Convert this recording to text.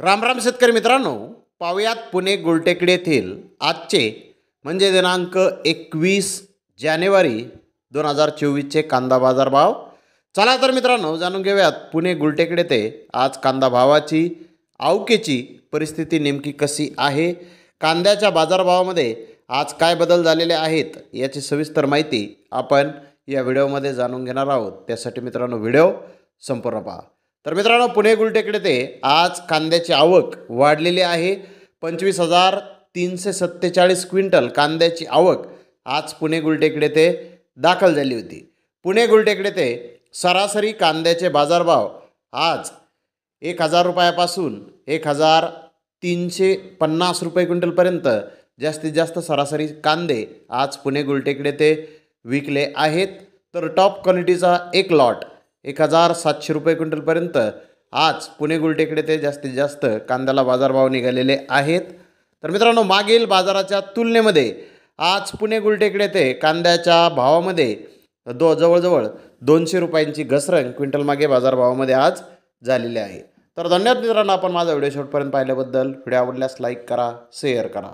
राम राम शेतकरी मित्रांनो, पाहुयात पुणे गुलटेकडी येथील आजचे म्हणजे दिनांक 21 जानेवारी 2024चे कांदा बाजार भाव. चला तर मित्रांनो जाणून घेऊयात पुणे गुलटेकडी येथे आज कांदा भावाची आवकेची परिस्थिती नेमकी कशी आहे, कांद्याच्या बाजारभावामध्ये आज काय बदल झालेले आहेत याची सविस्तर माहिती आपण या व्हिडिओमध्ये जाणून घेणार आहोत. त्यासाठी मित्रांनो व्हिडिओ संपूर्ण पहा. तर मित्रांनो पुणे गुलटेकडी येथे आज कांद्याची आवक वाढलेली आहे. 25,347 क्विंटल कांद्याची आवक आज पुणे गुलटेकडी येथे दाखल झाली होती. पुणे गुलटेकडी येथे सरासरी कांद्याचे बाजारभाव आज 1,000 रुपयापासून 1,350 रुपये क्विंटलपर्यंत जास्तीत जास्त सरासरी कांदे आज पुणे गुलटेकडी येथे विकले आहेत. तर टॉप क्वालिटीचा एक लॉट 1,700 रुपये क्विंटलपर्यंत आज पुणे गुलटेकडी येथे जास्तीत जास्त कांद्याला बाजारभाव निघालेले आहेत. तर मित्रांनो मागील बाजाराच्या तुलनेमध्ये आज पुणे गुलटेकडी येथे कांद्याच्या भावामध्ये जवळजवळ 200 रुपयांची घसरण क्विंटल मागे बाजारभावामध्ये आज झालेली आहे. तर धन्यवाद मित्रांनो, आपण माझा व्हिडिओ शेवटपर्यंत पाहिल्याबद्दल. व्हिडिओ आवडल्यास लाईक करा, शेअर करा.